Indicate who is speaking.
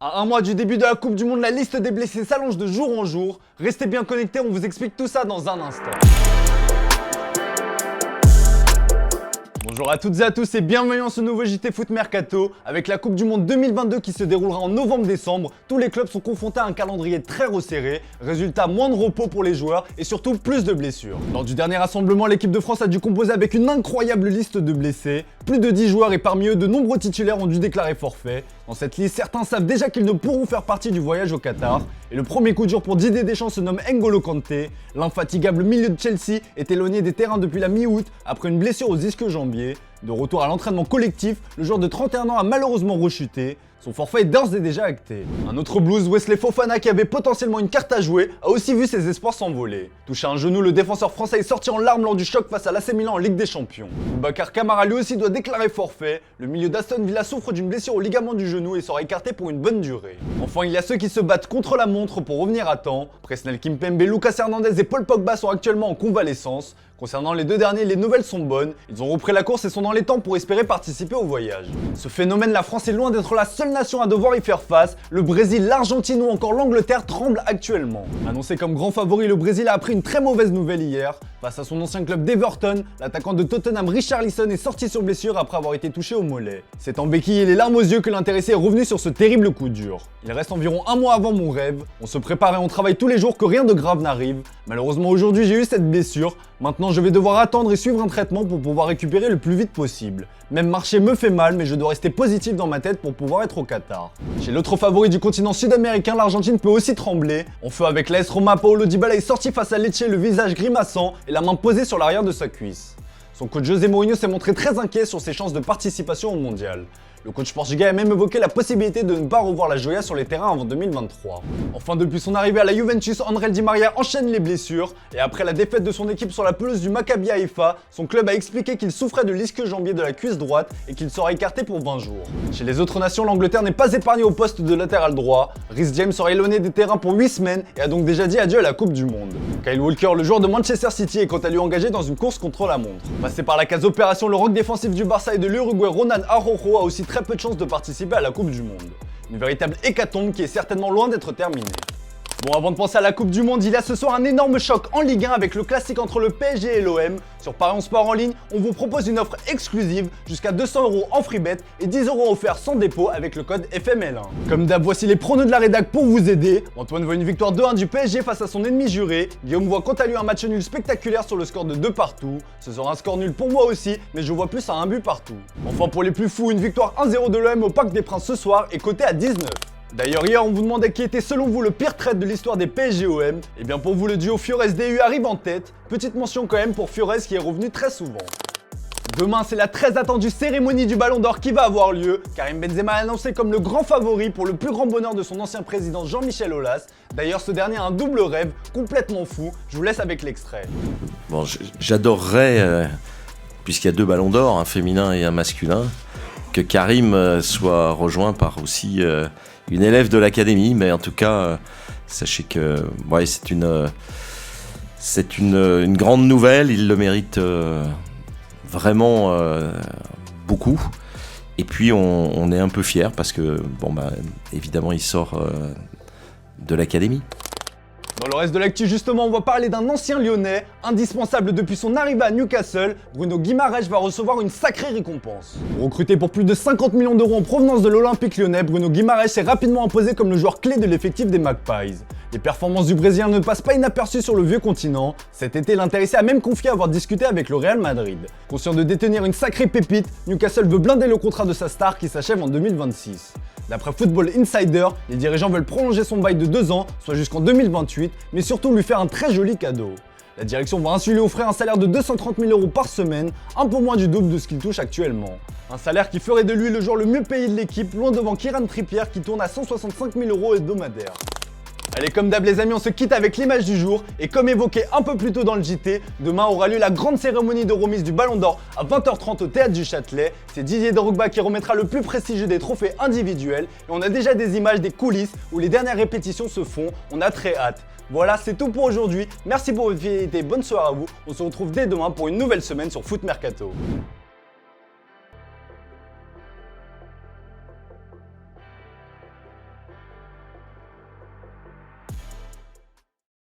Speaker 1: À un mois du début de la Coupe du Monde, la liste des blessés s'allonge de jour en jour. Restez bien connectés, on vous explique tout ça dans un instant. Bonjour à toutes et à tous et bienvenue dans ce nouveau JT Foot Mercato. Avec la Coupe du Monde 2022 qui se déroulera en novembre-décembre, tous les clubs sont confrontés à un calendrier très resserré. Résultat, moins de repos pour les joueurs et surtout plus de blessures. Lors du dernier rassemblement, l'équipe de France a dû composer avec une incroyable liste de blessés. Plus de 10 joueurs et parmi eux, de nombreux titulaires ont dû déclarer forfait. Dans cette liste, certains savent déjà qu'ils ne pourront faire partie du voyage au Qatar. Et le premier coup dur pour Didier Deschamps se nomme N'Golo Kanté. L'infatigable milieu de Chelsea est éloigné des terrains depuis la mi-août après une blessure aux ischio-jambiers. De retour à l'entraînement collectif, le joueur de 31 ans a malheureusement rechuté. Son forfait est d'ores et déjà acté. Un autre blues, Wesley Fofana, qui avait potentiellement une carte à jouer, a aussi vu ses espoirs s'envoler. Touché à un genou, le défenseur français est sorti en larmes lors du choc face à l'AC Milan en Ligue des Champions. Boubacar Kamara lui aussi doit déclarer forfait. Le milieu d'Aston Villa souffre d'une blessure au ligament du genou et sera écarté pour une bonne durée. Enfin, il y a ceux qui se battent contre la montre pour revenir à temps. Presnel Kimpembe, Lucas Hernandez et Paul Pogba sont actuellement en convalescence. Concernant les deux derniers, les nouvelles sont bonnes. Ils ont repris la course et sont dans les temps pour espérer participer au voyage. Ce phénomène, la France est loin d'être la seule nation à devoir y faire face. Le Brésil, l'Argentine ou encore l'Angleterre tremblent actuellement. Annoncé comme grand favori, le Brésil a appris une très mauvaise nouvelle hier. Face à son ancien club d'Everton, l'attaquant de Tottenham Richarlison est sorti sur blessure après avoir été touché au mollet. C'est en béquille et les larmes aux yeux que l'intéressé est revenu sur ce terrible coup dur. Il reste environ un mois avant mon rêve. On se prépare et on travaille tous les jours que rien de grave n'arrive. Malheureusement aujourd'hui j'ai eu cette blessure. Maintenant je vais devoir attendre et suivre un traitement pour pouvoir récupérer le plus vite possible. Même marcher me fait mal mais je dois rester positif dans ma tête pour pouvoir être au Qatar. Chez l'autre favori du continent sud-américain, l'Argentine peut aussi trembler. En feu avec l'AS Roma, Paulo Dybala est sorti face à Lecce, le visage grimaçant et la main posée sur l'arrière de sa cuisse. Son coach José Mourinho s'est montré très inquiet sur ses chances de participation au mondial. Le coach portugais a même évoqué la possibilité de ne pas revoir la Joya sur les terrains avant 2023. Enfin, depuis son arrivée à la Juventus, André Di Maria enchaîne les blessures et après la défaite de son équipe sur la pelouse du Maccabi Haïfa, son club a expliqué qu'il souffrait de l'ischio-jambier de la cuisse droite et qu'il sera écarté pour 20 jours. Chez les autres nations, l'Angleterre n'est pas épargnée au poste de latéral droit. Reece James sera éloigné des terrains pour 8 semaines et a donc déjà dit adieu à la Coupe du Monde. Kyle Walker, le joueur de Manchester City, est quant à lui engagé dans une course contre la montre. Passé par la case opération, le rock défensif du Barça et de l'Uruguay Ronan Araujo a aussi très peu de chances de participer à la Coupe du Monde. Une véritable hécatombe qui est certainement loin d'être terminée. Bon, avant de penser à la Coupe du Monde, il y a ce soir un énorme choc en Ligue 1 avec le classique entre le PSG et l'OM. Sur Paris Sport en ligne, on vous propose une offre exclusive, jusqu'à 200 € en free bet et 10 € offerts sans dépôt avec le code FML1. Comme d'hab, voici les pronos de la rédac pour vous aider. Antoine voit une victoire 2-1 du PSG face à son ennemi juré. Guillaume voit quant à lui un match nul spectaculaire sur le score de 2 partout. Ce sera un score nul pour moi aussi, mais je vois plus à un but partout. Enfin, pour les plus fous, une victoire 1-0 de l'OM au Parc des Princes ce soir est cotée à 19. D'ailleurs hier on vous demandait qui était selon vous le pire trade de l'histoire des PSG-OM. Et bien pour vous le duo Fiores-DU arrive en tête. Petite mention quand même pour Fiores qui est revenu très souvent. Demain c'est la très attendue cérémonie du Ballon d'Or qui va avoir lieu. Karim Benzema est annoncé comme le grand favori pour le plus grand bonheur de son ancien président Jean-Michel Aulas. D'ailleurs ce dernier a un double rêve complètement fou. Je vous laisse avec l'extrait.
Speaker 2: Bon, j'adorerais, puisqu'il y a 2 Ballons d'Or, un féminin et un masculin, que Karim soit rejoint par aussi une élève de l'académie, mais en tout cas, sachez que ouais, c'est une grande nouvelle, il le mérite vraiment beaucoup. Et puis on est un peu fiers parce que, bon bah, évidemment, il sort de l'académie.
Speaker 1: Dans le reste de l'actu, justement, on va parler d'un ancien Lyonnais, indispensable depuis son arrivée à Newcastle. Bruno Guimaraes va recevoir une sacrée récompense. Recruté pour plus de 50 millions d'euros en provenance de l'Olympique Lyonnais, Bruno Guimaraes s'est rapidement imposé comme le joueur clé de l'effectif des Magpies. Les performances du Brésilien ne passent pas inaperçues sur le vieux continent. Cet été, l'intéressé a même confié avoir discuté avec le Real Madrid. Conscient de détenir une sacrée pépite, Newcastle veut blinder le contrat de sa star qui s'achève en 2026. D'après Football Insider, les dirigeants veulent prolonger son bail de 2 ans, soit jusqu'en 2028, mais surtout lui faire un très joli cadeau. La direction va ainsi lui offrir un salaire de 230 000 € par semaine, un peu moins du double de ce qu'il touche actuellement. Un salaire qui ferait de lui le joueur le mieux payé de l'équipe, loin devant Kieran Trippier qui tourne à 165 000 € hebdomadaires. Allez, comme d'hab les amis, on se quitte avec l'image du jour et comme évoqué un peu plus tôt dans le JT, demain aura lieu la grande cérémonie de remise du Ballon d'Or à 20h30 au Théâtre du Châtelet. C'est Didier Drogba qui remettra le plus prestigieux des trophées individuels et on a déjà des images des coulisses où les dernières répétitions se font, on a très hâte. Voilà, c'est tout pour aujourd'hui, merci pour votre fidélité, bonne soirée à vous, on se retrouve dès demain pour une nouvelle semaine sur Foot Mercato.